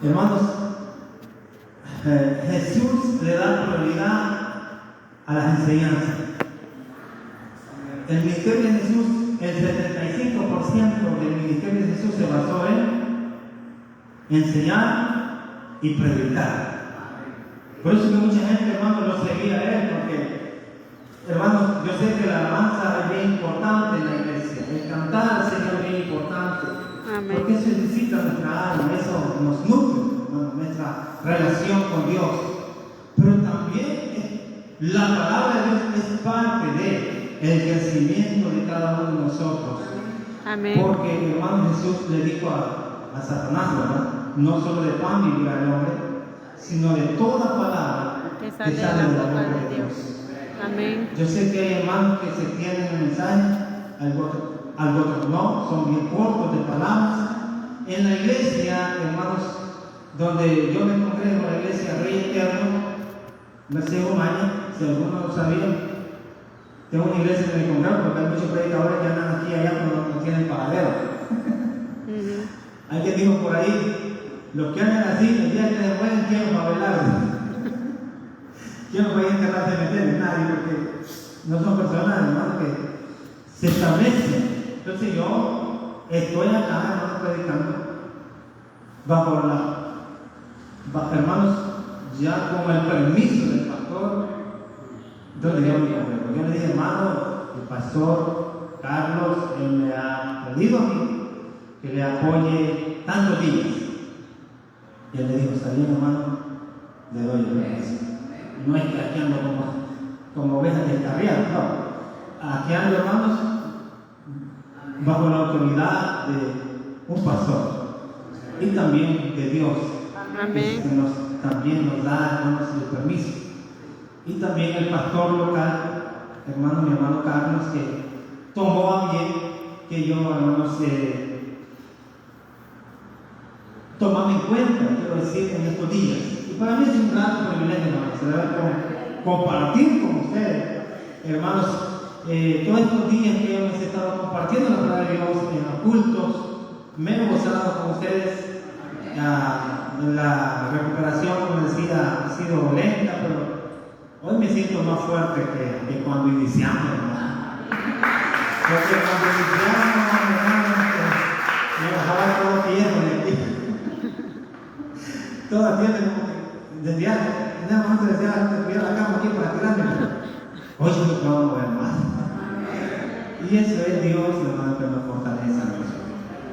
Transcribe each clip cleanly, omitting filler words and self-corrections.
Hermanos, Jesús le da prioridad a las enseñanzas. El ministerio de Jesús, el 75% del ministerio de Jesús se basó en enseñar y predicar. Por eso que mucha gente, hermanos, lo seguía a él, porque, hermanos, yo sé que la alabanza es bien importante en la iglesia, el cantar al Señor es bien importante. Amén. Porque eso necesita nuestra alma, eso nos nutre, hermanos, nuestra relación con Dios. Pero también la palabra de Dios es parte del crecimiento de cada uno de nosotros. Amén. Porque, hermano, Jesús le dijo a Satanás, ¿verdad? No solo de pan vivirá el hombre, sino de toda palabra que sale de la boca de Dios. Amén. Yo sé que hay hermanos que se tienen el mensaje, algunos no, son bien cortos de palabras. En la iglesia, hermanos, donde yo me congrego, la iglesia Rey Eterno, Merced Humana, si algunos lo sabían, tengo una iglesia que me congrego porque hay muchos predicadores que andan aquí y allá pero no tienen paradero. Alguien dijo por ahí, los que andan así, el día que se mueren, ¿quién los va a velar? ¿Quién los va a enterrar de meter? Nadie, porque no son personas, hermanos, que se establecen. Entonces yo estoy acá, hermanos, predicando, hermanos, ya con el permiso del pastor, donde yo le dije, hermano, el pastor Carlos, él me ha pedido a mí que le apoye tantos días. Y él le dijo, está bien, hermano, le doy el permiso. No es que aquí ando como ovejas descarriadas, no. Aquí ando, hermanos, bajo la autoridad de un pastor y también de Dios. Amén. Que también nos da, hermanos, el permiso. Y también el pastor local, mi hermano Carlos, que tomó a bien que yo, hermanos, tomaba en cuenta, quiero decir, en estos días. Y para mí es un gran privilegio, hermanos, compartir con ustedes, hermanos, todos estos días que hemos estado compartiendo la palabra de Dios en los cultos. Me he gozado con ustedes. La recuperación, como decía, ha sido lenta, pero hoy me siento más fuerte que cuando iniciamos, hermano. Porque cuando iniciamos, hermanos, me bajaba todo tierno de aquí. Toda tierra, como que desde en el momento decía, te voy a la cama aquí para tirarme. Hoy yo no puedo mover más. Y eso es Dios, hermano, que nos fortalece a nosotros.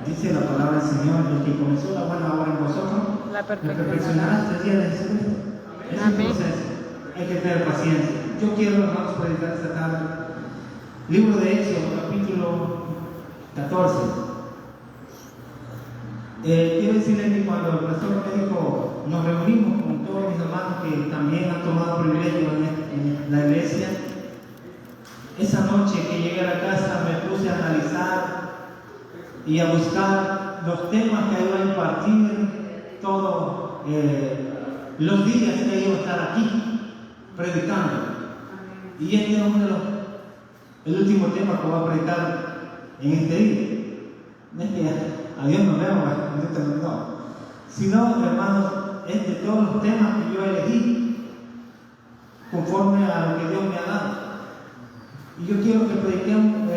Dice la palabra del Señor, el que comenzó la buena obra en vosotros, la perfeccionará hasta el día de Jesucristo. Es un proceso, hay que tener paciencia. Yo quiero, hermanos, predicar esta tarde. Libro de Éxodo, capítulo 14. Quiero decirles que cuando el pastor me dijo, nos reunimos con todos mis hermanos que también han tomado privilegio en la iglesia. Esa noche que llegué a la casa me puse a analizar y a buscar los temas que iba a impartir todos los días que iba a estar aquí predicando. Y este es el último tema que voy a predicar en este día. No es que a Dios nos vemos, no. Sino, hermanos, es de todos los temas que yo elegí conforme a lo que Dios me ha dado. Y yo quiero que prediquemos,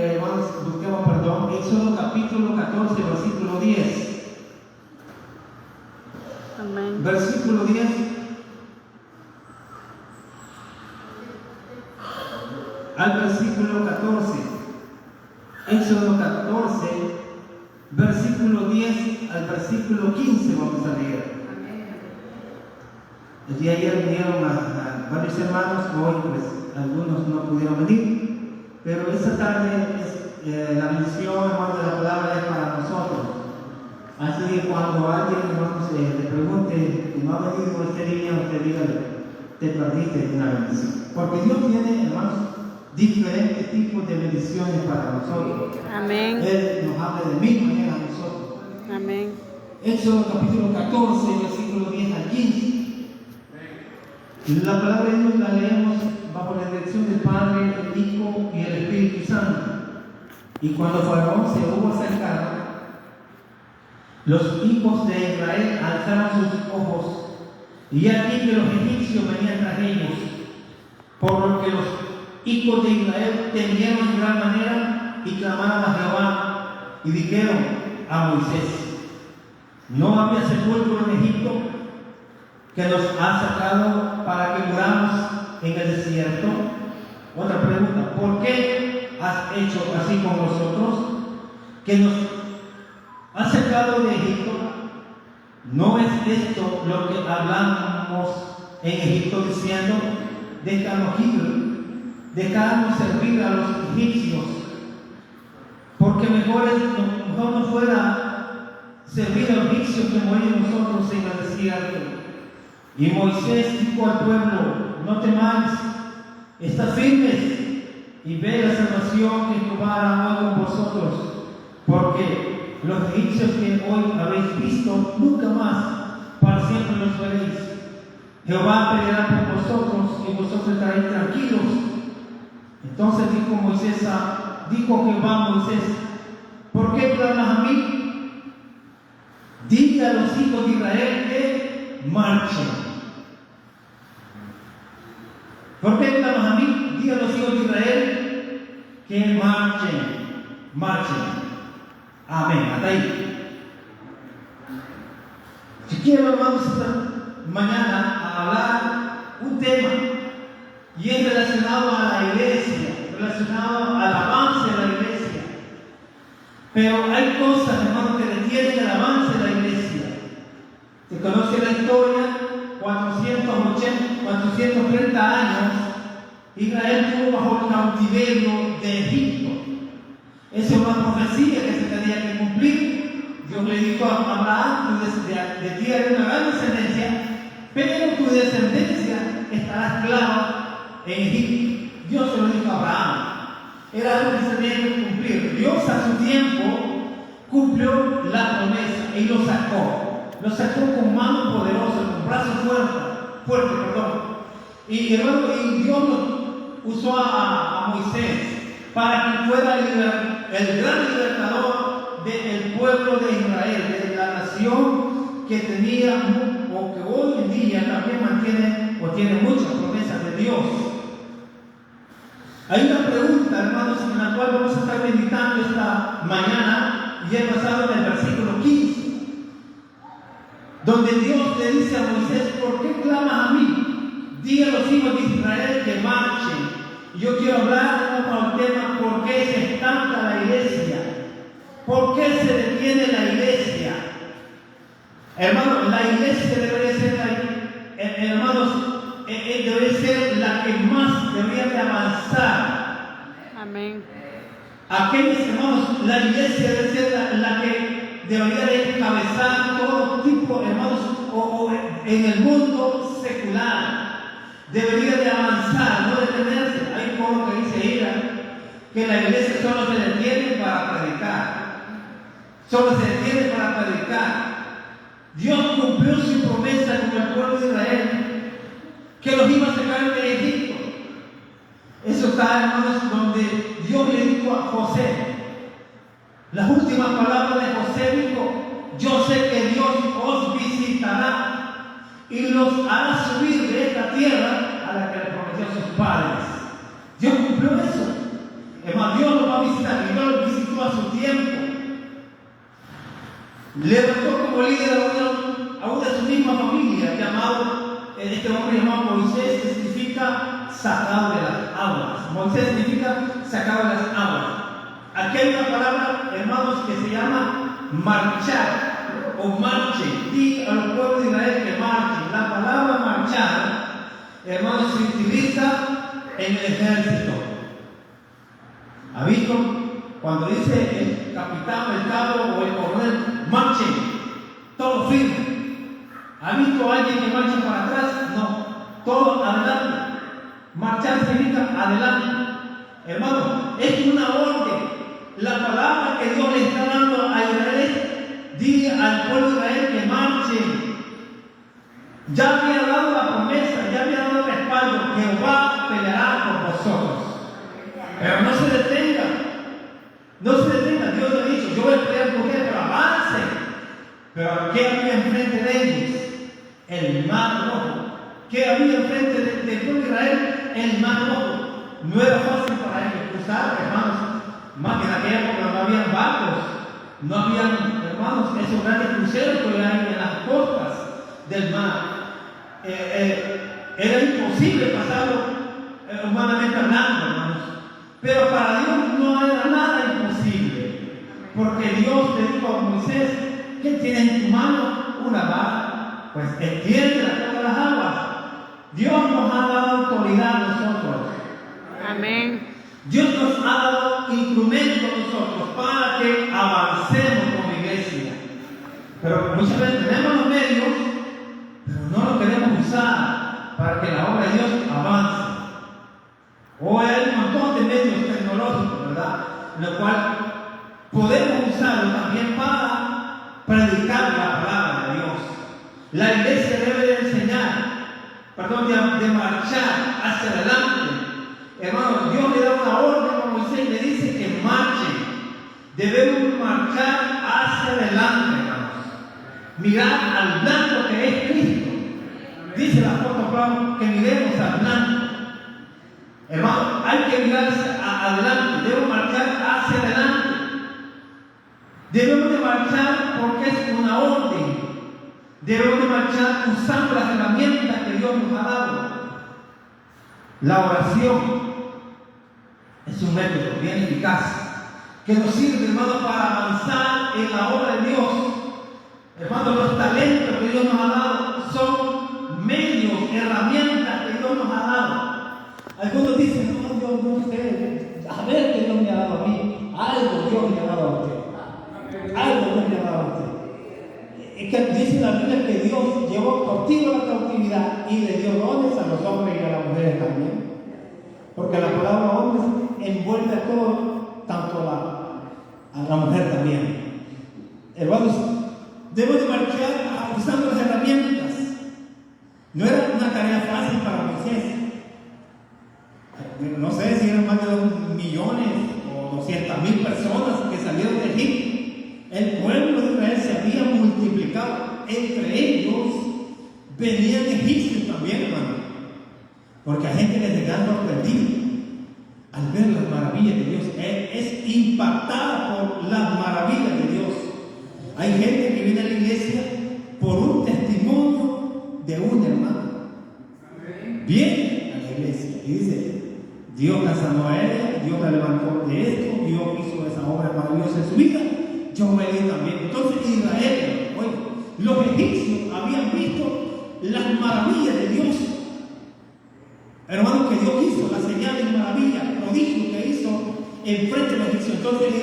busquemos perdón, Éxodo capítulo 14, versículo 10. Amén. Versículo 10. Al versículo 14. Éxodo 14, versículo 10 al versículo 15 vamos a leer. El día de ayer vinieron a varios hermanos, hoy pues algunos no pudieron venir. Pero esta tarde la misión, hermanos, de la palabra es para nosotros. Así que cuando alguien, hermanos, le pregunte que no ha venido este día, usted dígale, te perdiste de una bendición. Porque Dios tiene, hermanos, diferentes tipos de bendiciones para nosotros. Amén. Él nos habla de mil maneras a nosotros. Amén. Éxodo capítulo 14, versículo 10 al 15. La palabra de Dios la leemos bajo la dirección del Padre, el Hijo y el Espíritu Santo. Y cuando Faraón se hubo acercado, los hijos de Israel alzaron sus ojos, y aquí que los egipcios venían tras ellos, por lo que los hijos de Israel temieron en gran manera y clamaron a Jehová, y dijeron a Moisés: ¿no había sepulcro en Egipto que nos ha sacado para que muramos en el desierto? Otra pregunta: ¿por qué has hecho así con nosotros, que nos has sacado de Egipto? ¿No es esto lo que hablamos en Egipto diciendo: dejamos servir a los egipcios, porque mejor nos fuera servir a los egipcios que morir nosotros en el desierto? Y Moisés dijo al pueblo: no temáis, estad firmes y ve la salvación que Jehová hará hoy con vosotros, porque los egipcios que hoy habéis visto, nunca más para siempre los veréis. Jehová peleará por vosotros y vosotros estaréis tranquilos. Entonces dijo Jehová a Moisés: ¿por qué clamas a mí? Dile a los hijos de Israel que marchen. ¿Por qué clamas a mí? Dile a los hijos de Israel que marchen. Amén. Hasta ahí. Si quiero, hermanos, esta mañana a hablar un tema, y es relacionado a la iglesia, relacionado al avance de la iglesia. Pero hay cosas, hermanos, que detienen el avance de la iglesia. Se conoce la historia: 430 años Israel estuvo bajo el cautiverio de Egipto. Esa es una profecía que se tenía que cumplir. Dios le dijo a Abraham: de ti haré una gran descendencia, pero tu descendencia estará esclava en Egipto. Dios se lo dijo a Abraham. Era algo que se tenía que cumplir. Dios a su tiempo cumplió la promesa y lo sacó. Lo sacó con mano poderosa, con brazo fuerte. Y Dios lo usó a Moisés para que fuera el gran libertador del pueblo de Israel, de la nación que tenía, o que hoy en día también mantiene o tiene muchas promesas de Dios. Hay una pregunta, hermanos, en la cual vamos a estar meditando esta mañana, y es basado en el versículo 15, donde Dios le dice a Moisés: ¿por qué clamas a mí? Di a los hijos de Israel que marchen. Y yo quiero hablar con el tema: ¿por qué se estanca la iglesia? ¿Por qué se detiene la iglesia? Hermanos, la iglesia debería ser la que más debería de avanzar. Amén. Aquellos, hermanos, la iglesia debe ser la que debería de encabezar todo tipo, hermanos, o en el mundo secular. Debería de avanzar, no detenerse. Hay un poco que dice Ira que la iglesia solo se detiene para predicar. Dios cumplió su promesa con el pueblo de Israel, que los iba a sacar de Egipto. Eso está, hermanos, donde Dios le dijo a José. Las últimas palabras de José dijo: yo sé que Dios os visitará y los hará subir de esta tierra a la que le prometió a sus padres. Dios cumplió eso. Es más, Dios los va a visitar, y Dios los visitó a su tiempo. Levantó como líder a uno de su misma familia, este hombre llamado Moisés, que significa sacado de las aguas. Moisés significa sacado de las aguas. Aquí hay una palabra, hermanos, que se llama marchar o marche. Di a los pueblos de Israel que marchen. La palabra marchar, hermanos, se utiliza en el ejército. ¿Ha visto? Cuando dice el capitán, el cabo o el coronel: marchen, todo firme. ¿Ha visto a alguien que marcha para atrás? No, todo adelante. Marchar significa adelante. Hermano, es una orden. La palabra que Dios le está dando a Israel es: dile al pueblo de Israel que marchen. Ya había dado la promesa, ya había dado el respaldo: Jehová peleará por vosotros. Pero no se detenga. Dios le ha dicho: yo voy a pelear por ustedes, pero avancen. Pero ¿qué había enfrente de ellos? El mar rojo. ¿Qué había enfrente del pueblo de Israel? El mar rojo. No era fácil para ellos cruzar, hermanos. Más que en aquella época no habían barcos, no habían, hermanos, esos grandes cruceros que hay en las costas del mar. Era imposible pasarlo humanamente hablando, hermanos. Pero para Dios no era nada imposible, porque Dios le dijo a Moisés: ¿qué tienes en tu mano? Una vara, pues extiéndela todas las aguas. Dios nos ha dado autoridad a nosotros. Amén. Dios nos ha dado instrumentos nosotros para que avancemos como iglesia. Pero muchas veces tenemos los medios, pero no los queremos usar para que la obra de Dios avance. O hay un montón de medios tecnológicos, ¿verdad? En lo cual podemos usarlo también para predicar la palabra de Dios. La iglesia debe de de marchar hacia adelante. Hermano, Dios le da una orden a Moisés y le dice que marchen. Debemos marchar hacia adelante, hermanos. Mirar al blanco que es Cristo. Dice el apóstol Pablo que miremos al blanco. Hermano, hay que mirar adelante. Debemos marchar hacia adelante. Debemos de marchar porque es una orden. Debemos de marchar usando las herramientas que Dios nos ha dado. La oración es un método bien eficaz que nos sirve, hermano, para avanzar en la obra de Dios. Hermano, los talentos que Dios nos ha dado son medios, herramientas que Dios nos ha dado. Algunos dicen: no, Dios no sé, a ver qué Dios me ha dado a mí. Algo Dios me ha dado a usted. Algo Dios me ha dado a usted. Es que dice la Biblia que Dios llevó cautivo la cautividad y le dio dones a los hombres y a las mujeres también. Porque la palabra hombres envuelve a todo, tanto a la mujer también. Hermanos, debemos de marchar usando las herramientas. No era una tarea fácil para Moisés. No sé si eran más de 2 millones o 200,000 personas que salieron de Egipto. El pueblo de Israel se había multiplicado. Entre ellos venían egipcios también, hermano. Porque hay gente que se queda sorprendida al ver las maravillas de Dios. Es impactada por las maravillas de Dios. Hay gente que viene a la iglesia por un testimonio de un hermano. Viene a la iglesia y dice: Dios la sanó a ella, Dios la levantó de esto, Dios hizo esa obra maravillosa en su vida. Yo me di también. Entonces Israel, oye, los egipcios habían visto las maravillas de Dios. Hermanos, que Dios hizo las señales y maravillas, prodigios que hizo enfrente de los egipcios. Entonces,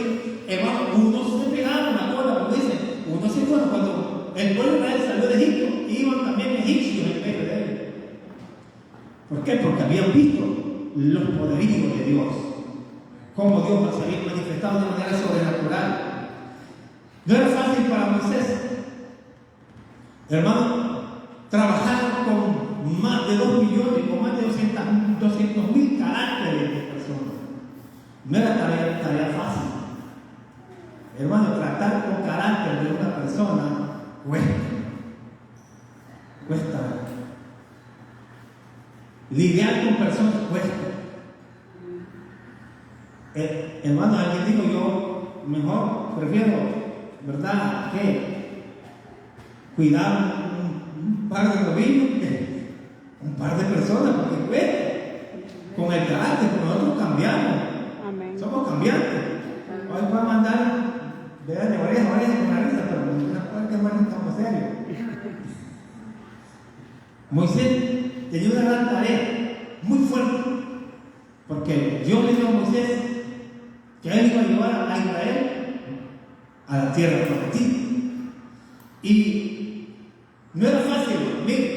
hermanos, unos se pegaron a la cola, como dicen, unos se fueron. Cuando el pueblo de Israel salió de Egipto, iban también egipcios en medio de él. ¿Por qué? Porque habían visto los poderíos de Dios, cómo Dios va a salir manifestado de manera sobrenatural. No era fácil para Moisés, hermano, trabajar con más de 2 millones, con más de 200,000 caracteres de personas. No era tarea fácil. Hermano, tratar con carácter de una persona cuesta. Lidiar con personas cuesta. Hermano, alguien dijo: yo mejor prefiero, ¿verdad?, que cuidar un par de novillos que un par de personas, porque cuesta. Con el carácter, que nosotros cambiamos. Amén. Somos cambiantes. Hoy va a mandar de oreja a oreja con la risa, pero no que bueno, estamos serios. Moisés tenía una gran tarea, muy fuerte, porque Dios le dijo a Moisés que él iba a llevar a Israel a la tierra prometida. Y no era fácil. Mire,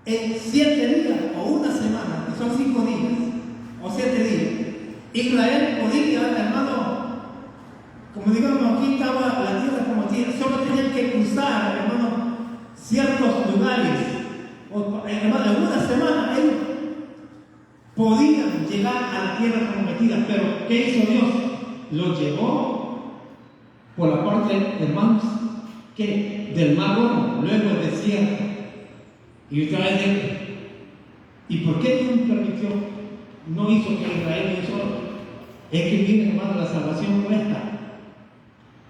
en 7 días o una semana, que son 5 días o 7 días, Israel podía, hermano, como digamos, aquí estaba la tierra prometida, solo tenían que cruzar, hermano, ciertos lugares. Hermano, en una semana ellos podían llegar a la tierra prometida. Pero ¿qué hizo Dios? Los llevó por la parte, hermanos, ¿qué? Del Mar Rojo, luego el desierto. Y otra vez, ¿y por qué Dios permitió? No hizo que Israel no solo. Es que miren, hermano, la salvación cuesta.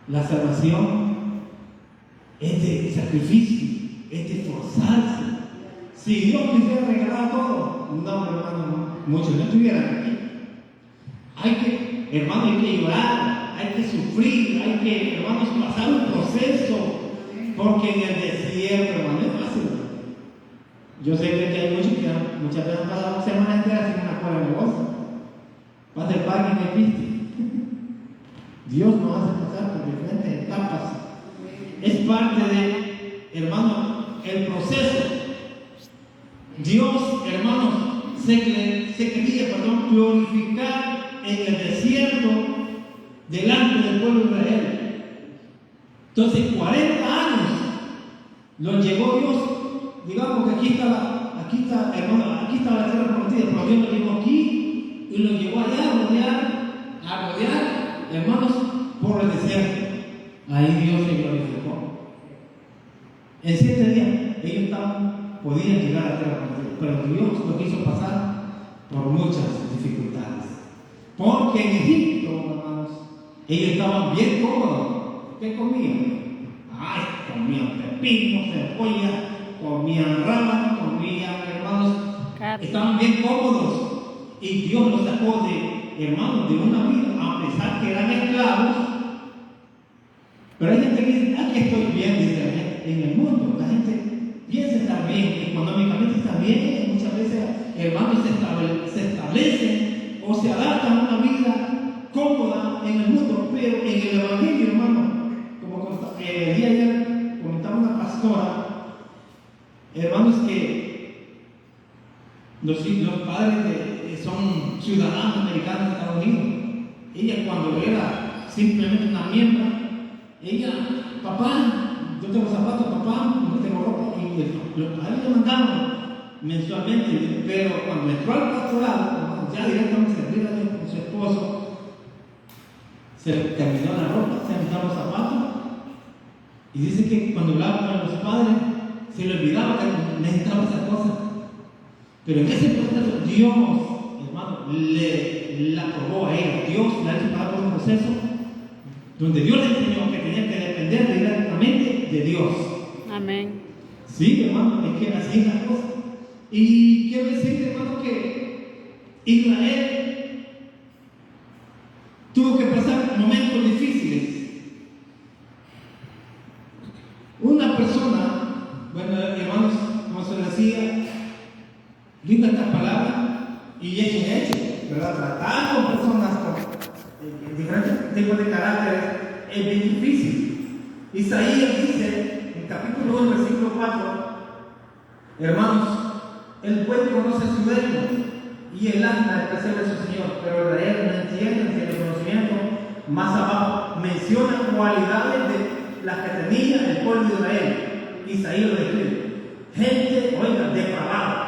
La salvación es de sacrificio, es de esforzarse. Si Dios me hubiera regalado todo, no, hermano, no. Muchos no estuvieran aquí. Hermano, hay que llorar, hay que sufrir, hay que, hermanos, pasar un proceso. Porque en el desierto, hermano, es fácil. Yo sé que hay muchos que muchas veces han pasado semanas enteras sin una cola en la bolsa. Vas del parque y no hay piste. Dios nos hace pasar por diferentes etapas. Es parte de, hermano, el proceso. Dios, hermanos, se quería glorificar en el desierto delante del pueblo de Israel. Entonces, 40 años los llevó Dios. Digamos que aquí está, hermano, aquí está la tierra prometida, pero Dios lo llevó aquí y lo llevó allá a rodear, hermanos, por el desierto. Ahí Dios se glorificó. En 7 días ellos podían llegar a la tierra prometida, pero Dios lo quiso pasar por muchas dificultades. Porque en Egipto, hermanos, ellos estaban bien cómodos. ¿Qué comían? Comían pepino, cebolla, comían ramas, comían, hermanos, estaban bien cómodos. Y Dios los sacó hermanos, de una vida, a pesar que eran esclavos. Pero hay gente que dice, aquí estoy bien, dice la gente, en el mundo. La gente piensa estar bien, económicamente está bien, muchas veces, hermanos, se establecen o se adaptan a una vida cómoda en el mundo, pero en el Evangelio, hermano, como el día de ayer comentaba una pastora, hermanos, que los padres son ciudadanos americanos de Estados Unidos. Ella, cuando era simplemente una miembro, ella, papá, yo tengo zapatos, papá, no tengo ropa, y los padres le mandaban mensualmente, pero cuando entró al pastorado, ya directamente servir a Dios con su esposo, se terminó la ropa, se terminó los zapatos, y dice que cuando hablaba con los padres, se le olvidaba que necesitaba esas cosas. Pero en ese proceso, Dios, hermano, la aprobó a ella. Dios la ha hecho pasar por un proceso donde Dios le enseñó que tenía que depender directamente de Dios. Amén. Sí, hermano, es que así es la cosa. Y quiero decir, hermano, que Israel tuvo que pasar momentos difíciles. Una persona, bueno, hermanos, como se decía, linda esta palabra y hecho, ¿verdad? Tratar con personas con diferentes tipos de caracteres es bien difícil. Isaías dice, en capítulo 1, versículo 4, hermanos, el buen conoce su dueño y el asna el placer de su señor, pero Israel no entiende, no tiene conocimiento. Más abajo menciona cualidades de las que tenía el pueblo de Israel. Isaías lo describe. Gente, oiga, depravada.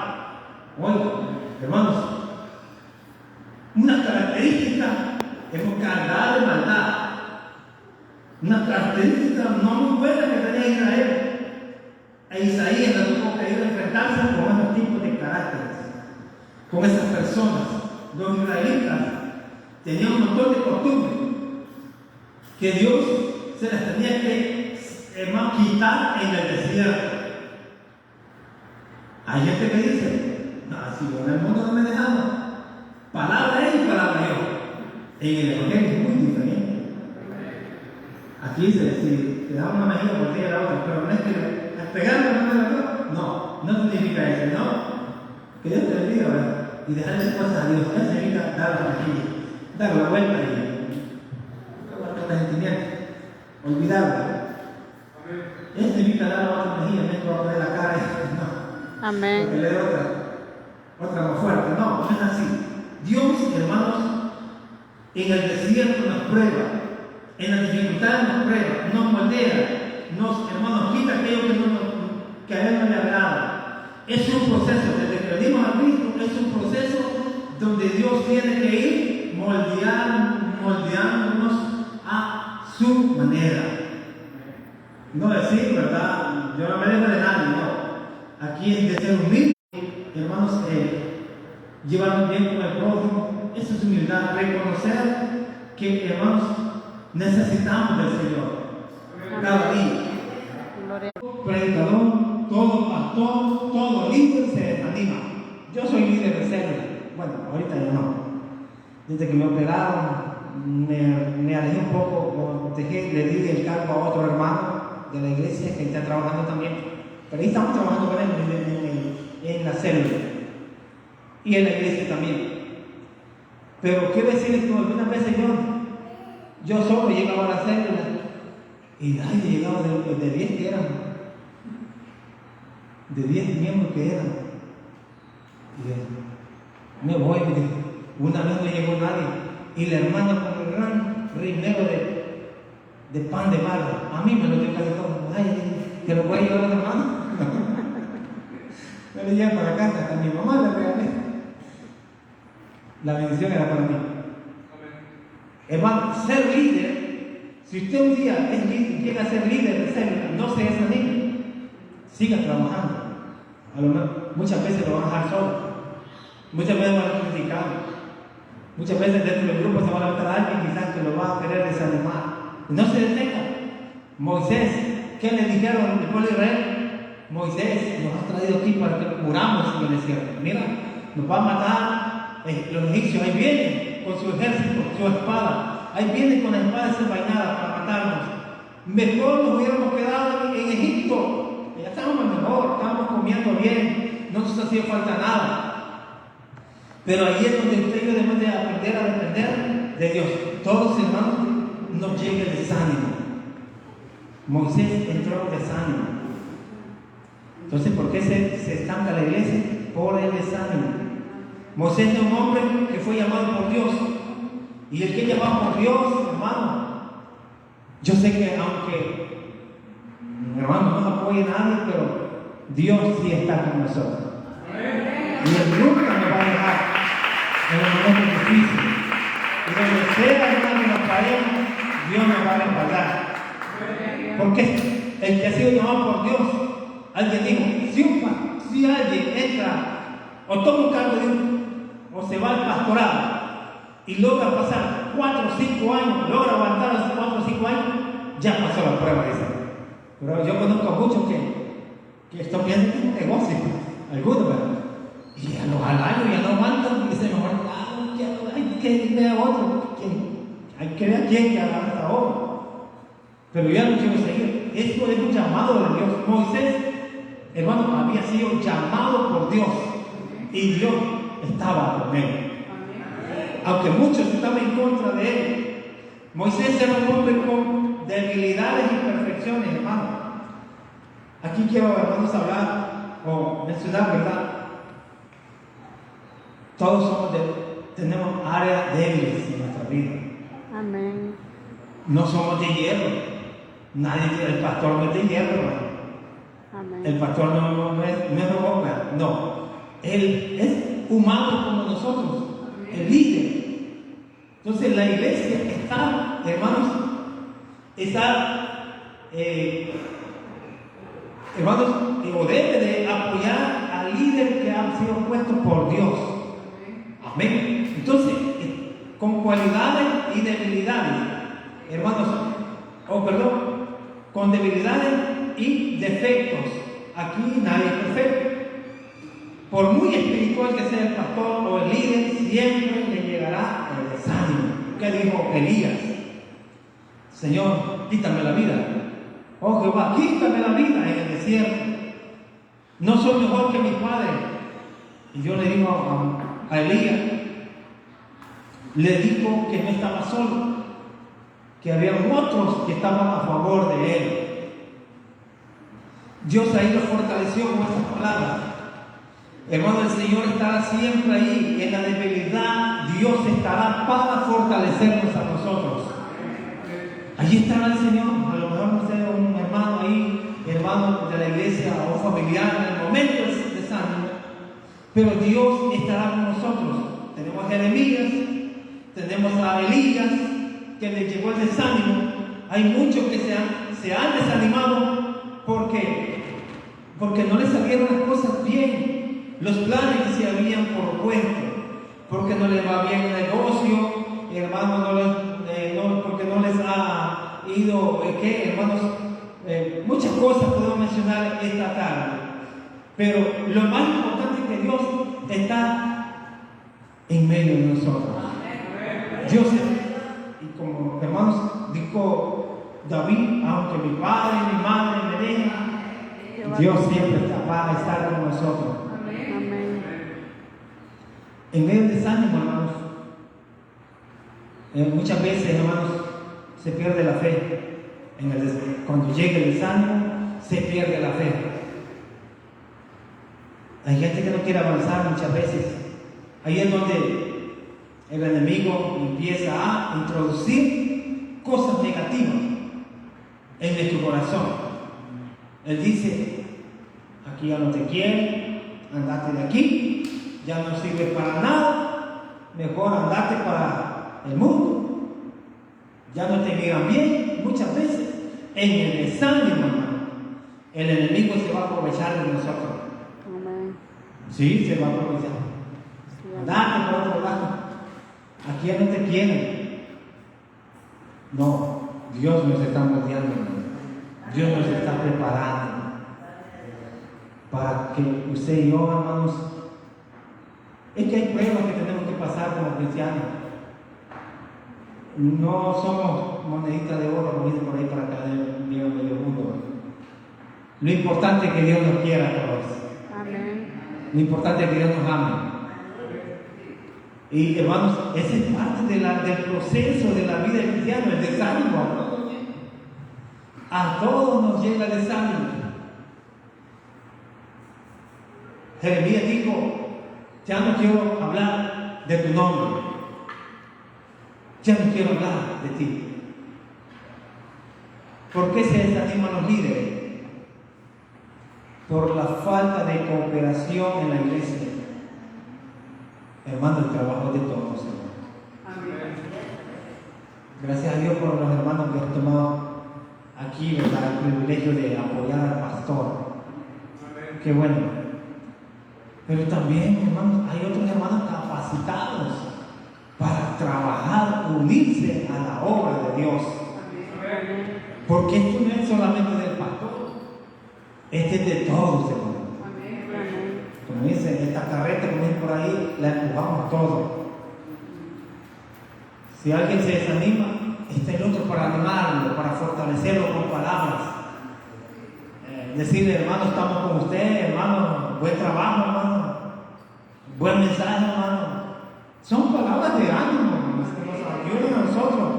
Oiga, hermanos, una característica cargada de maldad. Una característica no muy buena que tenía Israel. E Isaías le tocó que enfrentarse con esos tipos de caracteres, con esas personas. Los israelitas tenían un montón de costumbres que Dios se las tenía que quitar en el desierto. Hay gente que dice, no, si yo en el mundo no me dejaron, palabra él y palabra yo. En el Evangelio es muy diferente. Aquí dice, si te da una mejilla, voltea la otra, pero no es que pegarle la mano a Dios. No significa eso, ¿no? Que Dios te bendiga, ¿verdad? Y dejarle las cosas a Dios. Eso significa dar la mejilla, dar la vuelta y guardar los sentimientos, olvidarla. Eso significa dar la otra mejilla, no va a poner la cara y no. Amén. Porque le dé otra más fuerte. No es así. Dios, hermanos, en el desierto nos prueba, en la dificultad nos prueba, nos moldea, hermanos, quita aquello que a Él no le agrada. Es un proceso, desde que venimos a Cristo, es un proceso donde Dios tiene que ir moldeándonos a su manera. no decir, ¿verdad? Yo no me dejo de nadie, no. Aquí es de ser humilde, hermanos, llevarnos bien con el prójimo. Eso es humildad, reconocer que, hermanos, necesitamos del Señor cada día. Predicador, todo pastor, todo líder se desanima. Yo soy líder de célula. Bueno, ahorita ya no. Desde que me operaron, me alejé un poco, le di el cargo a otro hermano de la iglesia que está trabajando también. Pero ahí estamos trabajando con él en la célula y en la iglesia también. Pero quiero decirles que algunas veces yo solo llegaba a la célula y llegaba de 10 que eran, de 10 miembros que eran. Y me voy, una vez no llegó nadie. Y la hermana con el gran rimero de pan de barro. A mí me lo dio casi todo. Ay, que lo voy a llevar a la hermana. Me lo llevé para casa, hasta mi mamá le regalé. La bendición era para mí. Hermano, ser líder, si usted un día llega a ser líder de célula, no se desanime, siga trabajando. A lo mejor, muchas veces lo van a dejar solo, muchas veces van a criticar, muchas veces dentro del grupo se va a levantar alguien quizás que lo va a querer desanimar. No se detenga. Moisés, ¿qué le dijeron al pueblo de Israel? Moisés, nos has traído aquí para que muramos en el desierto. Mira, nos va a matar los egipcios, ahí vienen con su ejército, su espada, ahí vienen con la espada desenvainada para matarnos. Mejor nos hubiéramos quedado en Egipto, ya estábamos mejor, estábamos comiendo bien, no nos hacía falta nada. Pero ahí es donde usted y yo debemos de aprender a depender de Dios. Todos, hermanos, nos llega el desánimo. Moisés entró en desánimo. Entonces, ¿por qué se estanca la iglesia? Por el desánimo. Moisés es un hombre que fue llamado por Dios. Y el que es llamado por Dios, hermano, yo sé que aunque, hermano, no nos apoye nadie, pero Dios sí está con nosotros. Y Él nunca nos va a dejar en los momentos difíciles. Y donde sea, hermano, que nos caemos, Dios nos va a respaldar. Porque el que ha sido llamado por Dios, alguien dijo, si alguien entra o toma un cargo o se va al pastorado y logra pasar 4 o 5 años, logra aguantar los 4 o 5 años, ya pasó la prueba esa. Pero yo conozco a muchos que esto piensan que es un negocio, algunos, ¿verdad? Y al año ya no aguantan y dicen, hay que ver a otro, hay que ver a quién que haga esta obra. Pero ya no quiero seguir. Esto es un llamado de Dios. Moisés, hermano, había sido llamado por Dios y Dios estaba con él. Aunque muchos estaban en contra de él, Moisés era un hombre con debilidades y imperfecciones, hermano. Aquí quiero, hermanos, hablar o mencionar, ¿verdad? Todos tenemos áreas débiles en nuestra vida. Amén. No somos de hierro. El pastor no es de hierro, hermano. Amén. El pastor no es roca, no. Él es humano como nosotros, el líder. Entonces la iglesia está, hermanos, hermanos, o debe de apoyar al líder que ha sido puesto por Dios. Amén. Entonces, con cualidades y debilidades, hermanos, con debilidades y defectos. Aquí nadie es perfecto. Por muy espiritual que sea el pastor o el líder, siempre le llegará el desánimo. ¿Qué dijo Elías? Señor, quítame la vida. Oh Jehová, quítame la vida en el desierto. No soy mejor que mi padre. Y yo le digo a Elías, le dijo que no estaba solo, que había otros que estaban a favor de él. Dios ahí lo fortaleció con estas palabras. Hermano, el Señor estará siempre ahí. En la debilidad, Dios estará para fortalecernos a nosotros. Allí estará el Señor. A lo mejor no sea un hermano ahí, hermano de la iglesia o un familiar en el momento de desánimo, pero Dios estará con nosotros. Tenemos a Jeremías, tenemos a Elías, que le llegó el desánimo. Hay muchos que se han desanimado porque no les salieron las cosas bien, los planes que se habían propuesto, porque no les va bien el negocio, hermanos, porque no les ha ido, hermanos, muchas cosas podemos mencionar esta tarde, pero lo más importante es que Dios está en medio de nosotros. Dios es, y como hermanos dijo David, aunque mi padre y mi madre me dejan, Dios siempre va a estar con nosotros. Amén. En medio de desánimo, hermanos, muchas veces, hermanos, se pierde la fe. Cuando llega el desánimo, se pierde la fe. Hay gente que no quiere avanzar muchas veces. Ahí es donde el enemigo empieza a introducir cosas negativas en nuestro corazón. Él dice: aquí ya no te quieren, andate de aquí, ya no sirves para nada, mejor andate para el mundo, ya no te miran bien. Muchas veces en el desánimo, hermano, el enemigo se va a aprovechar de nosotros. Amén. Sí, se va a aprovechar. Andate por otro lado, aquí ya no te quieren. No, Dios nos está moldeando, hermano. Dios nos está preparando para que usted y yo, hermanos, es que hay pruebas que tenemos que pasar como cristianos. No somos moneditas de oro, como dicen por ahí, para caer en medio mundo. Lo importante es que Dios nos quiera a todos. Amén. Lo importante es que Dios nos ame. Y hermanos, esa es parte del proceso de la vida cristiana, el desánimo. A todos nos llega el desánimo. Jeremías dijo: ya no quiero hablar de tu nombre, ya no quiero hablar de ti. ¿Por qué se desaniman los líderes? Por la falta de cooperación en la iglesia. Hermano, el trabajo de todos, hermano. Gracias a Dios por los hermanos que han tomado aquí, ¿verdad?, el privilegio de apoyar al pastor. Qué bueno. Pero también, hermanos, hay otros hermanos capacitados para trabajar, unirse a la obra de Dios. Porque esto no es solamente del pastor, este es de todos, hermanos. Como dicen, esta carreta, como dicen por ahí, la empujamos todos. Si alguien se desanima, está el otro para animarlo, para fortalecerlo con palabras. Decirle: hermano, estamos con usted, hermano, buen trabajo, hermano, buen mensaje, hermano. Son palabras de ánimo, hermanos, que nos ayudan a nosotros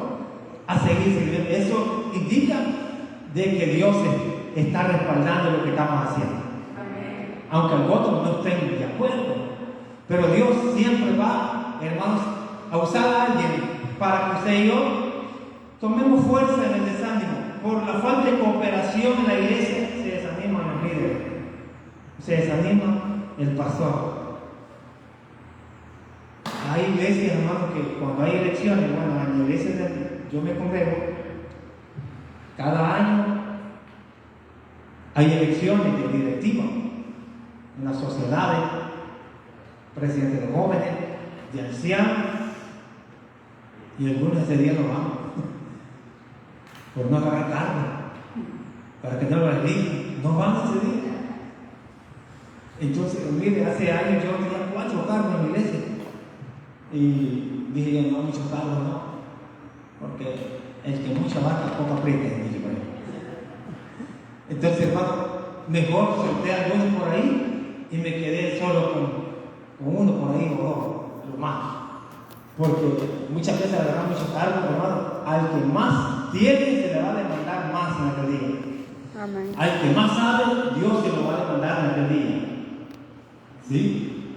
a seguir sirviendo. Eso indica de que Dios está respaldando lo que estamos haciendo. Aunque algunos no estén de acuerdo, pero Dios siempre va, hermanos, a usar a alguien para que usted y yo tomemos fuerza en el desánimo. Por la falta de cooperación en la iglesia, se desaniman los líderes, se desanima el pastor. Hay iglesias, hermanos, que cuando hay elecciones, bueno, en la iglesia yo me congrego, cada año hay elecciones de directiva en las sociedades, presidentes de jóvenes, de ancianos, y algunos ese día no van por no agarrar cargo, para que no lo elijan, no van ese día. Entonces, mire, hace años yo tenía 4 cargos en la iglesia y dije: no, muchos cargos no, porque el que mucha vaca poco aprieta, dije por ahí. Entonces, hermano, mejor solté a algunos por ahí y me quedé solo con uno por ahí o dos, lo más. Porque muchas veces agarrar muchos cargos, hermano, al que más tiene se le va a demandar más en aquel día. Amén. Al que más sabe, Dios se lo va a demandar en aquel día. ¿Sí?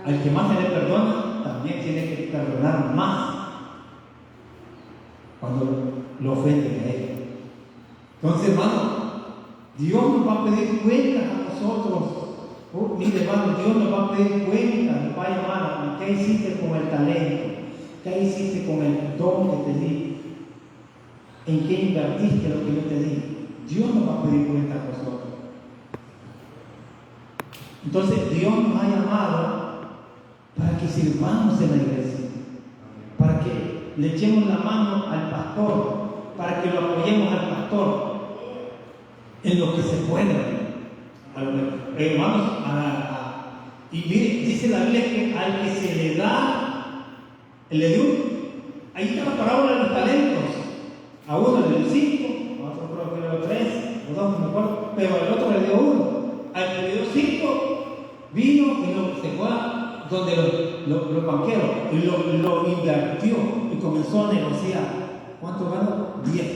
Al que más se le perdona, también tiene que perdonar más cuando lo ofenden a él. Entonces, hermano, Dios nos va a pedir cuentas a nosotros. Mire, hermano, Dios nos va a pedir cuentas, nos va a llamar: ¿qué hiciste con el talento? ¿Qué hiciste con el don que te di? ¿En qué invertiste lo que yo te di? Dios nos va a pedir cuenta a nosotros. Entonces Dios nos ha llamado para que sirvamos en la iglesia, para que le echemos la mano al pastor, para que lo apoyemos al pastor en lo que se pueda. Hermanos, y mire, dice la Biblia que al que se le da, le dio, ahí está la parábola de los talentos. A uno le dio 5, a otro creo que le dio 3, o 2, no me acuerdo, pero al otro le dio 1. Al que le dio 5, vino y se fue donde los banqueros y lo invirtió y comenzó a negociar. ¿Cuánto ganó? 10.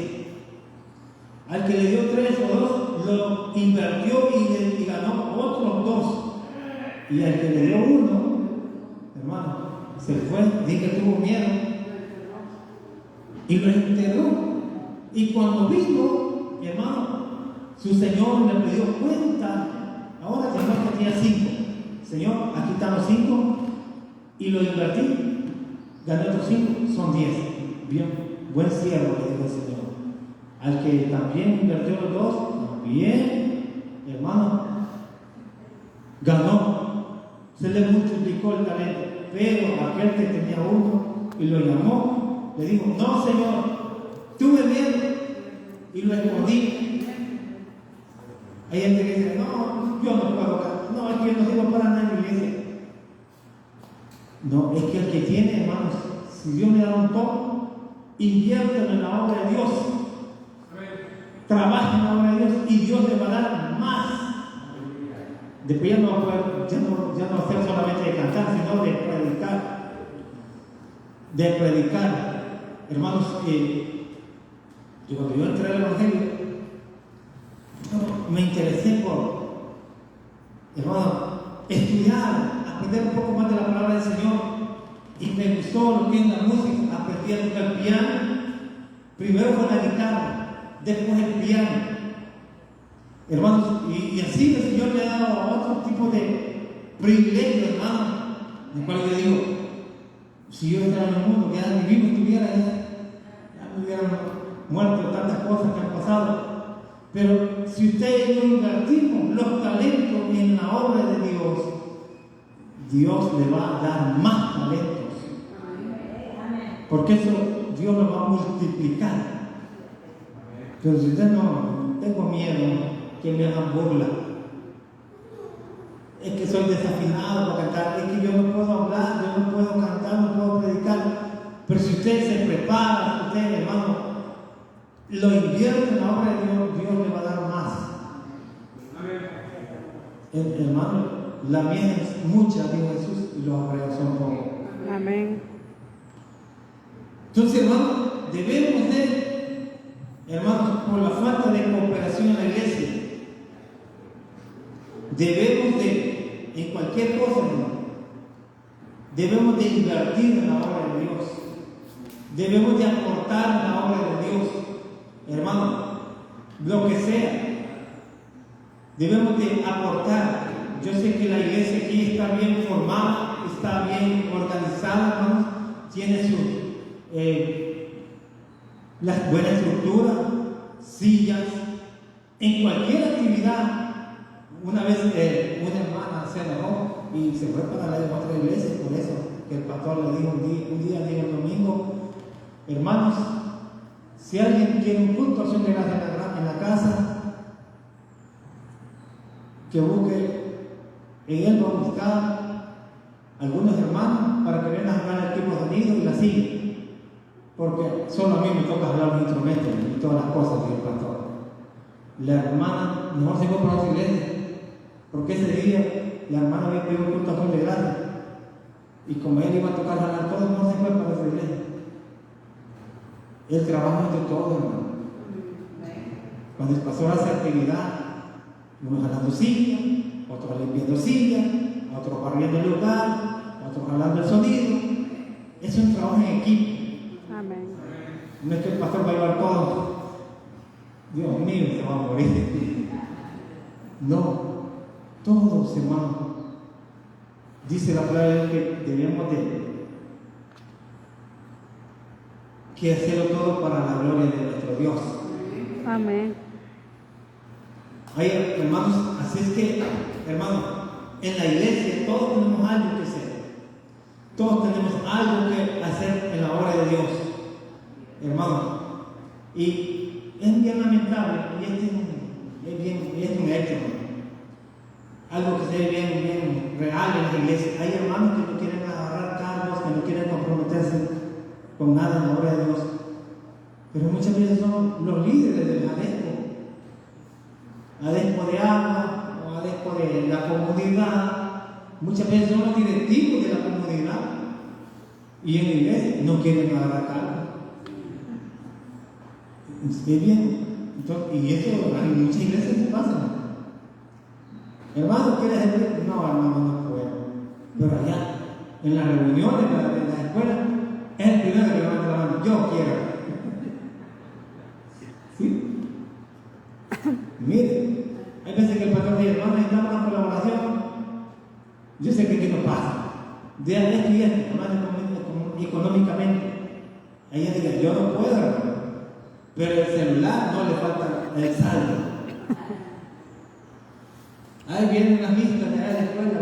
Al que le dio 3 o 2, lo invirtió y ganó otros 2. Y al que le dio 1, hermano, se fue, dije que tuvo miedo y lo enterró. Y cuando vino, mi hermano, su señor le pidió cuenta. Ahora el señor tenía 5. Señor, aquí están los 5 y lo invertí. Gané otros 5, son 10. Bien, buen siervo, le dijo el Señor. Al que también invirtió los 2, también, hermano, ganó. Se le multiplicó el talento. Pero aquel que tenía 1 y lo llamó, le dijo: no, Señor, tuve miedo y lo escondí. Hay gente que dice: no, yo no puedo ganar. No, es que no digo para nada en la iglesia. No, es que el que tiene, hermanos, si Dios le da un poco, inviértelo en la obra de Dios. Trabaja en la obra de Dios y Dios le va a dar más. Después ya no hacer solamente de cantar, sino de predicar. De predicar. Hermanos, cuando yo entré al Evangelio, me interesé por, hermano, estudiar, aprender un poco más de la palabra del Señor. Y me gustó lo que es la música. Aprendí a tocar el piano. Primero fue la guitarra, después el piano. Hermanos, y así el Señor me ha dado otro tipo de privilegio, hermano, en el cual yo digo: si yo entrara en el mundo, que ya ni vivo estuviera, ya me hubieran muerto tantas cosas que han pasado. Pero si ustedes no invertimos los talentos en la obra de Dios, Dios le va a dar más talentos. Porque eso Dios lo va a multiplicar. Pero si usted no, tengo miedo que me hagan burla. Es que soy desafinado para cantar, es que yo no puedo hablar, yo no puedo cantar, no puedo predicar. Pero si usted se prepara, si usted, hermano, lo invierte en la obra de Dios, Dios le va a dar más. Hermano, la mía es mucha, dijo Jesús, y los obreros son pocos. Amén. Entonces, hermano, debemos de, hermanos, por la falta de cooperación en la iglesia, debemos de, en cualquier cosa, hermano, debemos de invertir en la obra de Dios. Debemos de aportar en la obra de Dios, hermano, lo que sea. Debemos de aportar. Yo sé que la iglesia aquí está bien formada, está bien organizada, hermanos, tiene su la buena estructura, sillas, en cualquier actividad. Una vez una hermana se enojó y se fue para la otra iglesia, por eso que el pastor le dijo un día dijo el domingo: hermanos, si alguien quiere un culto acción de gracias en la casa, que busque, en él va a buscar algunos hermanos para que vengan a jalar el equipo de sonido y la silla, porque solo a mí me toca jalar los instrumentos y todas las cosas del pastor. La hermana mejor se fue para otra iglesia, porque ese día la hermana había pedido un culto acción de gracias, y como él iba a tocar jalar todo, no se fue para otra iglesia. El trabajo es de todo, hermano. Cuando el pastor hace actividad, uno jalando silla, otro limpiando silla, otro barriendo el lugar, otro jalando el sonido. Es un trabajo en equipo. Amén. No es que el pastor va a llevar todo. Dios mío, se va a morir. No, todos, hermanos. Dice la palabra que debemos de hacerlo todo para la gloria de nuestro Dios. Amén. Ay, hermanos, así es que, hermanos, en la iglesia todos tenemos algo que hacer. Todos tenemos algo que hacer en la obra de Dios, hermanos. Y es bien lamentable, y es un hecho, algo que se ve bien real en la iglesia. Hay hermanos que no quieren agarrar cargos, que no quieren comprometerse con nada en la obra de Dios. Pero muchas veces son los líderes del adespo de agua o adespo de la comunidad. Muchas veces son los directivos de la comunidad y en la iglesia no quieren agarrar cargos. Es bien. Entonces, y eso en muchas iglesias se pasa. Hermano, ¿quieres hacer? No, hermano, no puedo. Pero allá, en las reuniones de la escuela, es el primero que levanta la mano. Yo quiero. ¿Sí? Mire, hay veces que el pastor dice, hermano, necesitamos una colaboración. Yo sé que aquí no pasa. De esto y esto, hermano, económicamente. Ella dice, yo no puedo, hermano. Pero el celular no le falta el saldo. Ahí vienen las listas de la escuela.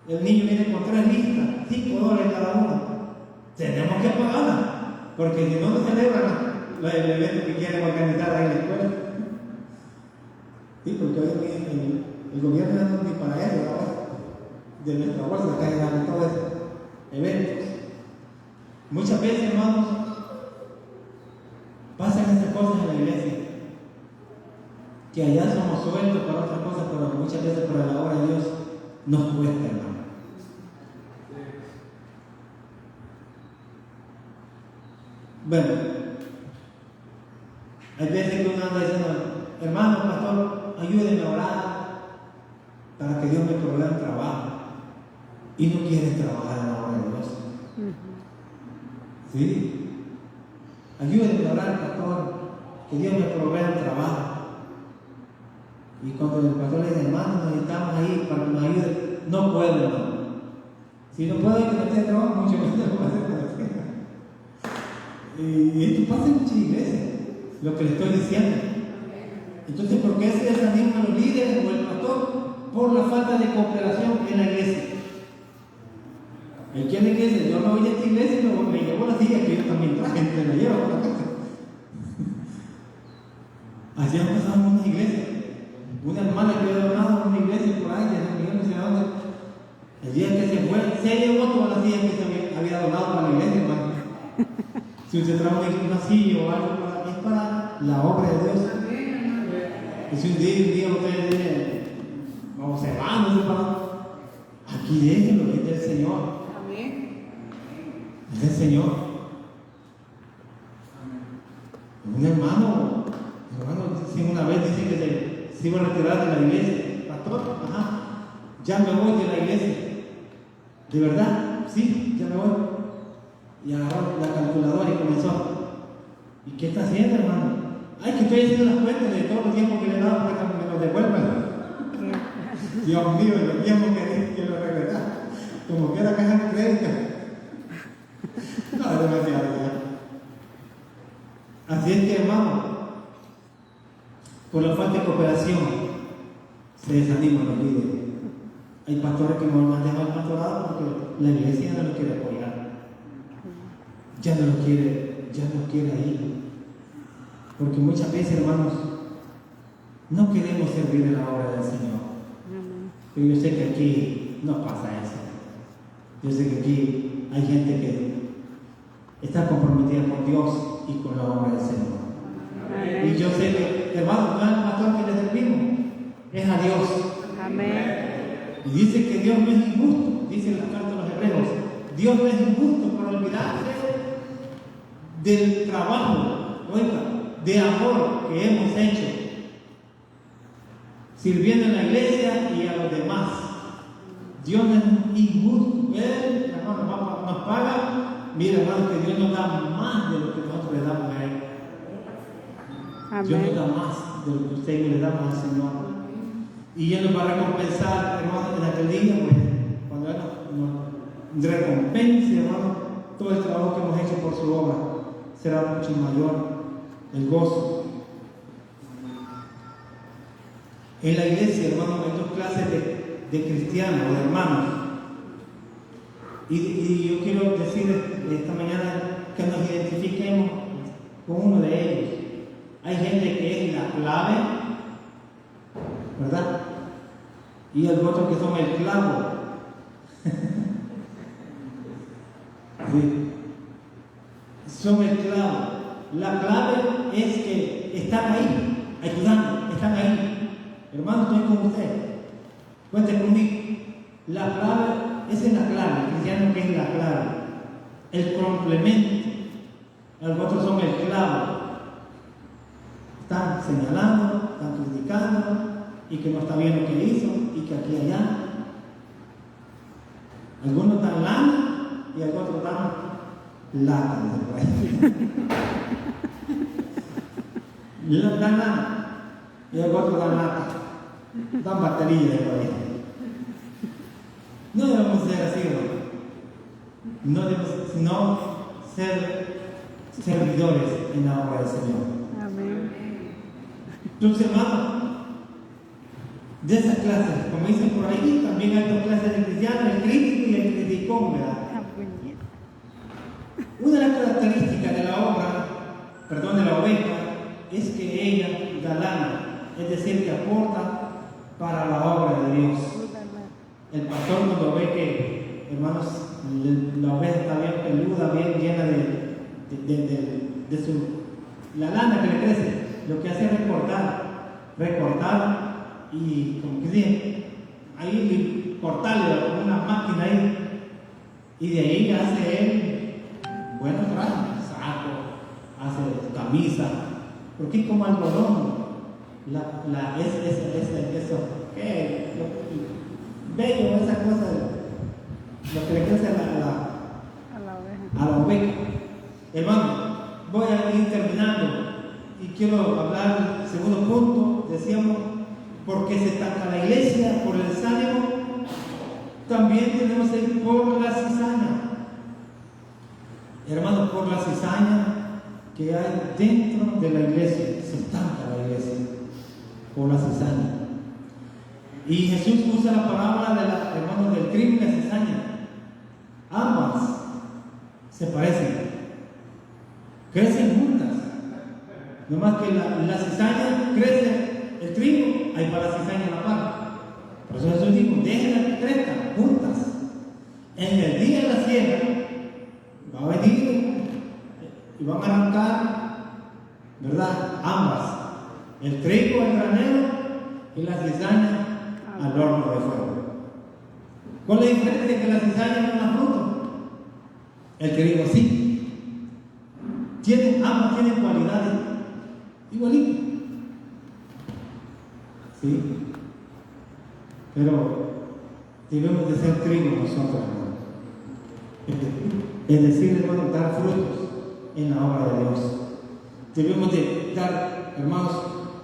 El niño viene con 3 listas, $5 cada una. Tenemos que pagarlas, porque si no, no celebran el evento que quieren organizar ahí en la escuela. Sí, porque hoy el gobierno no ni para eso, ahora, de nuestra bolsa, que hay todos esos eventos. Muchas veces, hermanos, pasan esas cosas en la iglesia, que allá somos sueltos para otras cosas, pero muchas veces para la obra de Dios nos cuesta, hermano. Bueno, hay veces que uno anda diciendo, hermano, pastor, ayúdenme a orar para que Dios me provea un trabajo, y no quiere trabajar en la obra de Dios. ¿Sí? Ayúdenme a orar, pastor, que Dios me provea un trabajo. Y cuando el pastor le dice, hermano, necesitamos ahí para que nos ayude, no puedo, hermano. Si no puedo que no esté trabajo, mucho menos lo voy a hacer con la fe. Y esto pasa en muchas iglesias, lo que le estoy diciendo. Entonces, ¿por qué se desaniman los líderes o el pastor? Por la falta de cooperación en la iglesia. ¿En qué iglesia? Yo no voy a esta iglesia, pero me llevo la silla que yo también traje, me la llevo a la casa. Así han pasado en una iglesia. Una hermana que había donado a una iglesia por ahí, de San Miguel, no sé dónde. El día que se fue, se llevó toda la silla que se había donado para la iglesia, hermano. Si usted trae una silla o algo, es para la obra de Dios. Y si un día usted dice, vamos, se van, no se van. Aquí déjenlo, es del Señor. Es del Señor. Un hermano, si una vez dice que se iba a retirar de la iglesia, pastor, ya me voy de la iglesia. ¿De verdad? Sí, ya me voy. Y agarró la calculadora y comenzó. ¿Y qué está haciendo, hermano? Ay, que estoy haciendo las cuentas de todo el tiempo que le he dado para que me lo devuelvan. Dios mío, el tiempo que lo regresar. Como que era caja de crédito. No, es demasiado ya. Así es que, hermano, por la falta de cooperación se desaniman los líderes. Hay pastores que no han dejado el pastorado porque la iglesia no lo quiere apoyar. Ya no quiere ahí. Porque muchas veces, hermanos, no queremos servir en la obra del Señor. Pero yo sé que aquí no pasa eso. Yo sé que aquí hay gente que está comprometida con Dios y con la obra del Señor. Amén. Y yo sé que, hermanos, no es el pastor que le servimos, es a Dios. Amén. Y dice que Dios no es injusto, dice en la carta de los Hebreos, Dios no es injusto para olvidarse del trabajo, oiga, de amor que hemos hecho, sirviendo en la iglesia y a los demás. Dios no es injusto, Él, hermano, nos paga. Mira, hermano, que Dios nos da más de lo que nosotros le damos a Él. Amén. Dios nos da más de lo que usted y yo le damos al Señor. Y Él nos va a recompensar, hermano, en aquel día, pues, cuando Él nos recompense, hermano, todo el trabajo que hemos hecho por su obra, será mucho mayor el gozo. En la iglesia, hermanos, hay dos clases de cristianos, de hermanos. Y yo quiero decir esta mañana que nos identifiquemos con uno de ellos. Hay gente que es la clave, ¿verdad? Y hay otros que son el clavo. Sí. Son el clavo. La clave es que están ahí, ayudando, están ahí. Hermano, estoy con usted. Cuente conmigo. La clave, esa es la clave, el cristiano que es la clave. El complemento. Los otros son el clavo. Están señalando, están criticando, y que no está bien lo que hizo, y que aquí y allá. Algunos dan lana y otros dan lata. Dan lana y otros dan lata. Dan batería de por ahí. No debemos ser así, no debemos sino ser servidores en la obra del Señor. Amén. Entonces, hermanos, de esas clases, como dicen por ahí, también hay dos clases de cristianos, el crítico y el criticón, ¿verdad? Una de las características de la oveja, es que ella da lana, es decir, que aporta para la obra de Dios. El pastor, cuando ve que, hermanos, la oveja está bien peluda, bien llena de la lana que le crece, lo que hace es recortar y, como que dice, ahí cortarle con una máquina ahí, y de ahí hace él buenos trajes, saco, hace camisa, porque es como algodón, eso, ¿qué? Bello, esa cosa, lo que le crece a la oveja. Hermano, voy a ir terminando y quiero hablar del segundo punto. Decíamos, porque se estanca la iglesia por el desánimo, también tenemos que ir por la cizaña. Hermanos, por la cizaña que hay dentro de la iglesia, se estanca la iglesia por la cizaña. Y Jesús usa la palabra hermanos, del trigo y la cizaña. Ambas se parecen, crecen juntas. No más que la cizaña crece, el trigo, hay para la cizaña en la par. Por eso Jesús dijo, déjenlas que crezcan juntas. En el día de la siega va a venir y van a arrancar, ¿verdad? Ambas, el trigo al granero y la cizaña al horno de fuego. ¿Cuál es la diferencia? Que la cizaña no da fruto, el trigo sí. Ambas tienen cualidades igualitas. ¿Sí? Pero debemos de ser trigo nosotros, hermano. Es decir, hermano, dar frutos en la obra de Dios. Debemos de dar, hermanos,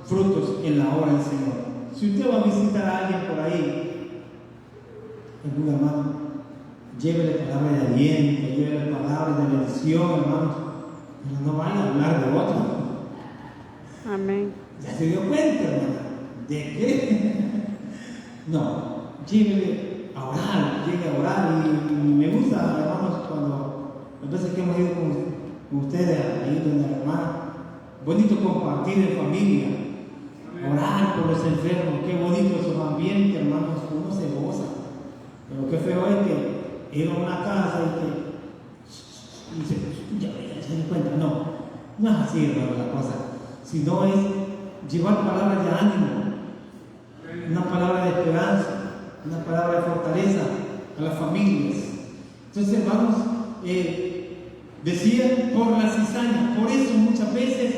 frutos en la obra del Señor. Si usted va a visitar a alguien por ahí, algún hermano, llévele palabras de aliento, llévele palabras de bendición, hermanos, pero no vaya a hablar de otro. Amén. ¿Ya se dio cuenta, hermano? ¿De qué? No, llévele a orar, llegue a orar. Y me gusta, hermanos, cuando las veces que hemos ido con ustedes ahí donde la hermana, bonito compartir en familia. Orar por los enfermos, qué bonito es un ambiente, hermanos, uno se goza. Pero qué feo es que ir a una casa y se den cuenta. No es así, hermano, la cosa. Sino es llevar palabras de ánimo, una palabra de esperanza, una palabra de fortaleza a las familias. Entonces, hermanos, decían por la cizaña, por eso muchas veces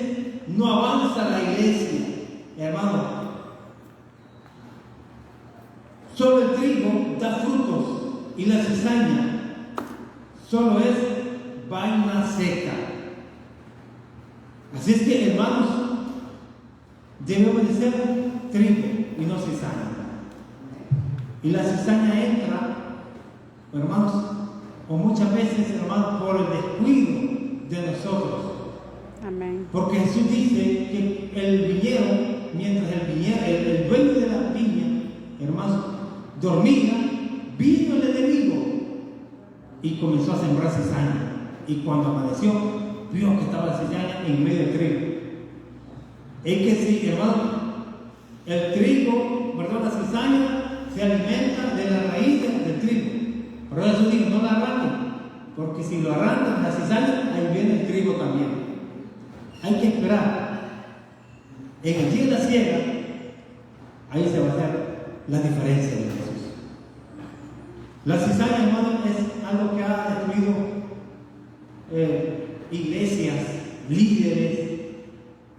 no avanza la iglesia. Hermano, solo el trigo da frutos y la cizaña solo es vaina seca. Así es que, hermanos, debemos de ser trigo y no cizaña. Y la cizaña entra, hermanos, o muchas veces, hermanos, por el descuido de nosotros. Amén. Porque Jesús dice que el viñedo mientras el dueño de la viña, hermanos, dormía, vino el enemigo y comenzó a sembrar cizaña. Y cuando amaneció, vio que estaba la cizaña en medio del trigo. Es que sí, hermano, el trigo, perdón, la cizaña se alimenta de las raíces del trigo. Por eso digo, no la arranquen, porque si lo arrancan la cizaña, ahí viene el trigo también. Hay que esperar. En el día de la siega, ahí se va a hacer la diferencia de Jesús. La cizaña, hermano, es algo que ha destruido iglesias, líderes,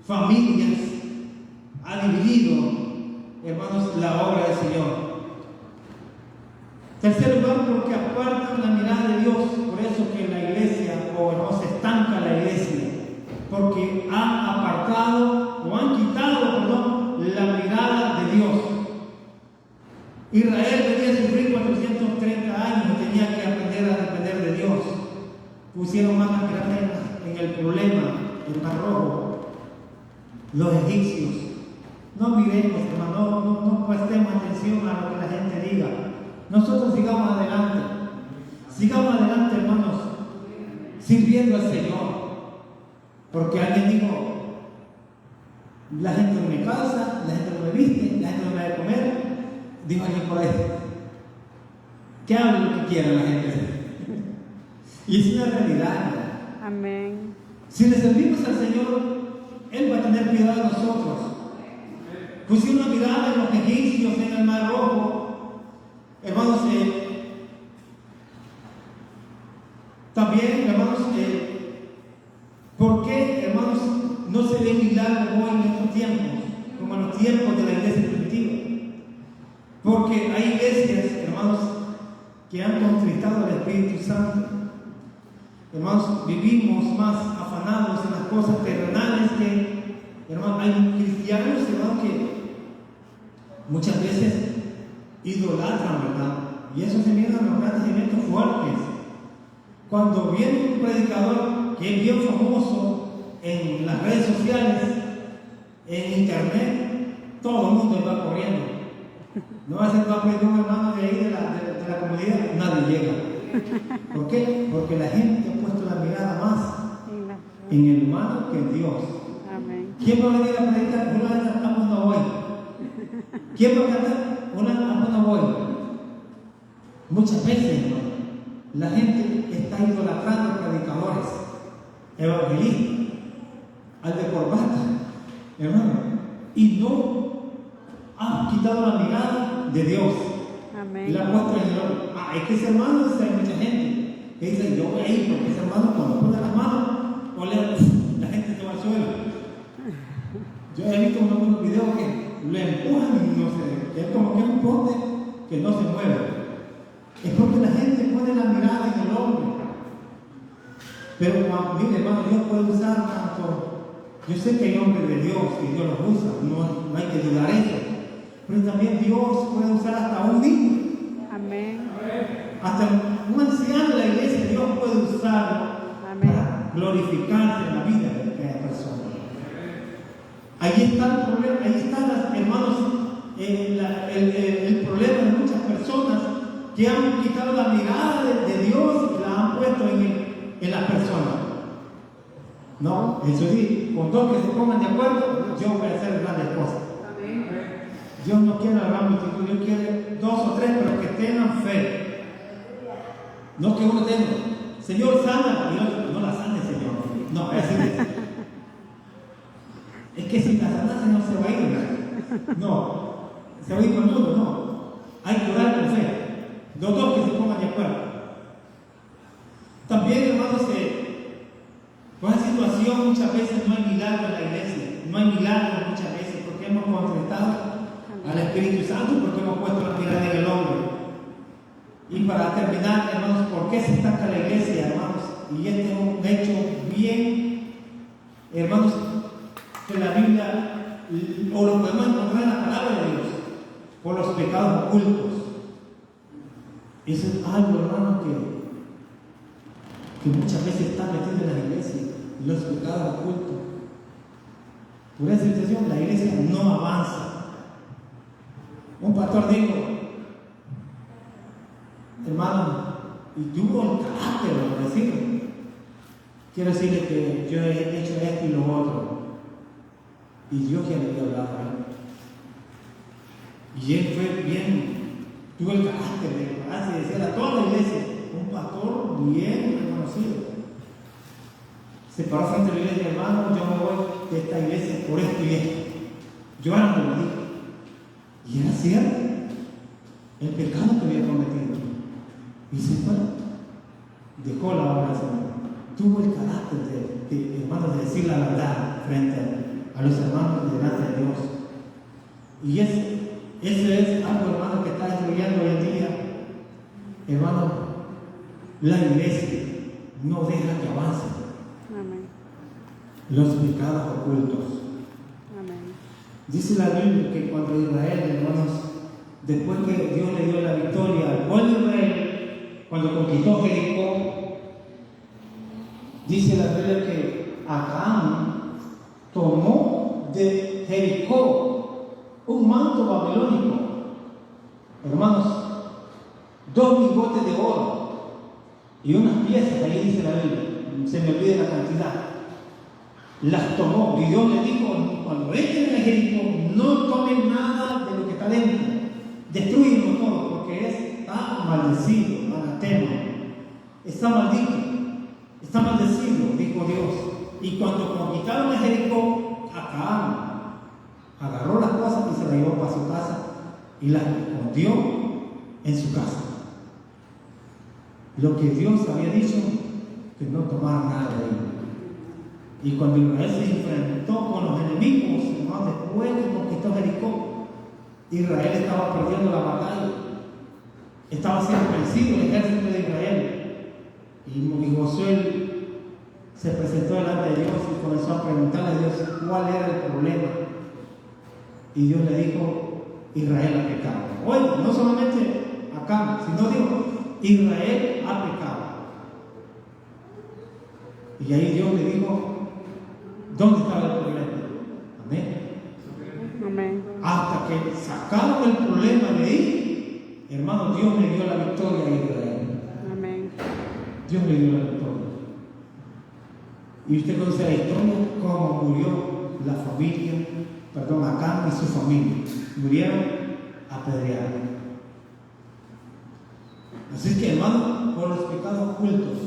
familias, ha dividido, hermanos, la obra del Señor. Tercer lugar, porque apartan la mirada de Dios. Por eso que la iglesia, o no se estanca la iglesia, porque han apartado o han quitado, perdón, la mirada de Dios. Israel venía a sufrir 430 años y tenía que aprender a depender de Dios. Pusieron más la mirada en el problema, el Mar Rojo, los egipcios. No miremos, hermano, no prestemos atención a lo que la gente diga. Nosotros sigamos adelante, hermanos, sirviendo al Señor. Porque alguien dijo, la gente no me calza, la gente no me viste, la gente no me da de comer. Dijo alguien por ahí, que hable lo que quiera la gente. Y es una realidad. Amén. Si le servimos al Señor, Él va a tener cuidado de nosotros. Pusieron una mirada en los egipcios en el Mar Rojo. Hermanos, también, hermanos, ¿por qué, hermanos, no se ven milagros hoy en estos tiempos, como en los tiempos de la iglesia primitiva? Porque hay iglesias, hermanos, que han contristado al Espíritu Santo. Hermanos, vivimos más afanados en las cosas terrenales que, hermanos, hay cristianos, hermanos, que muchas veces idolatran, ¿verdad? Y eso se mira en los grandes eventos fuertes. Cuando viene un predicador que es bien famoso en las redes sociales, en internet, todo el mundo va corriendo. No va a ser que va a pedir un hermano de ahí de la comunidad, nadie llega. ¿Por qué? Porque la gente ha puesto la mirada más en el humano que en Dios. Amén. ¿Quién va a venir a predicar? Una vez estamos no voy. ¿Quién va a cantar? Una no voy. Muchas veces, hermano, la gente está idolatrando a predicadores, evangelistas, al de corbata, hermano, y no ha quitado la mirada de Dios. Amén. Y la ha puesto en el hombre. Es que ese hermano, hay mucha gente que dice, yo voy a ir porque ese hermano cuando pone las manos, la gente se va al suelo. Yo he visto unos videos que lo empujan y no sé, es como que es un poste que no se mueve. Es porque la gente pone la mirada en el hombre. Pero mire, hermano, Dios puede usar tanto. Yo sé que hay hombres de Dios y Dios los usa, no hay que dudar eso. Pero también Dios puede usar hasta un niño. Amén. Hasta un anciano de la iglesia, Dios puede usar para glorificarse en la vida de cada persona. Ahí está el problema, ahí está, hermanos, el problema de muchas personas que han quitado la mirada de Dios y la han puesto en las personas. No, eso sí, con dos que se pongan de acuerdo, yo voy a hacer grandes cosas. Dios no quiere la gran multitud, Dios quiere 2 o 3, pero que tengan fe. No que uno tenga, Señor, sana, y otro, no la sane, Señor. No, es así. Es que si la sanase no se va a ir, ¿verdad? No, se va a ir con el mundo, no. Hay que orar con fe. Los dos que se pongan de acuerdo. También, hermanos, con esa situación muchas veces no hay milagro en la iglesia. No hay milagro muchas veces porque hemos contestado al Espíritu Santo, porque hemos puesto la mirada en el hombre. Y para terminar, hermanos, ¿por qué se estanca la iglesia, hermanos? Y este es un hecho bien, hermanos, que la Biblia, o lo podemos encontrar en la palabra de Dios, por los pecados ocultos. Eso es algo, hermano, que muchas veces está metido en la iglesia, los pecados ocultos. Por esa situación la iglesia no avanza. Un pastor dijo, hermano, y tuvo el carácter de decirlo. Quiero decirle que yo he hecho esto y lo otro. Y Dios ya le había hablado a él. Y él fue bien, tuvo el carácter de pararse y decir a toda la iglesia, un pastor bien reconocido. Se paró frente a la iglesia, hermano, yo me voy de esta iglesia por esto y esto. Llorando lo dijo. Y era cierto, el pecado que había cometido. Y se fue, dejó la obra del Señor. Tuvo el carácter de hermanos, de decir la verdad frente a los hermanos delante de Dios. Y eso es algo, hermano, que está destruyendo hoy en día. Hermano, la iglesia no deja que avance. Amén. Los pecados ocultos. Amén. Dice la Biblia que cuando Israel, hermanos, después que Dios le dio la victoria al pueblo de Israel, cuando conquistó Jericó, dice la Biblia que Acán tomó de Jericó un manto babilónico, hermanos, 2 lingotes de oro y unas piezas, ahí dice la Biblia, se me olvida la cantidad, las tomó. Y Dios le dijo, cuando entren a Jericó, no tomen nada de lo que está dentro, destruyanlo todo, porque está maldecido, anatema, está maldito, está maldecido, dijo Dios. Y cuando conquistaron a Jericó, Acán agarró las cosas y se las llevó para su casa y las escondió en su casa. Lo que Dios había dicho, que no tomaran nada de él. Y cuando Israel se enfrentó con los enemigos, hermanos, después que conquistó Jericó, Israel estaba perdiendo la batalla, estaba siendo vencido el ejército de Israel. Y Josué se presentó delante de Dios y comenzó a preguntarle a Dios cuál era el problema. Y Dios le dijo, Israel ha pecado. Oye, no solamente acá, sino dijo, Israel ha pecado. Y ahí Dios le dijo, ¿dónde estaba el problema? Amén. Amén. Hasta que sacaron el problema de ahí, hermano, Dios le dio la victoria a Israel. Amén. Dios le dio la victoria. Y usted conoce la historia, cómo murió la familia, Acán y su familia. Murieron apedreados. Así que, hermano, por los pecados ocultos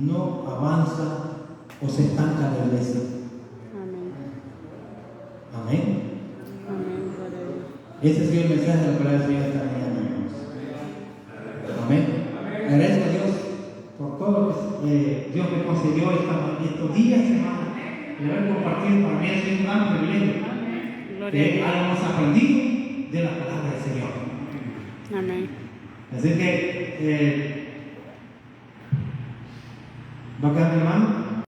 no avanza o se estanca la iglesia. Amén. Amén. Amén. Gloria a Dios. Ese ha sido el mensaje de la palabra del Señor esta mañana, hermanos. Amén. Agradezco a Dios por todo lo que Dios me concedió estos días, hermanos. El haber compartido para mí ha sido un gran privilegio. Gloria a Que Dios. hayamos aprendido de la palabra del Señor. Amén. Así que va a quedar mi hermano.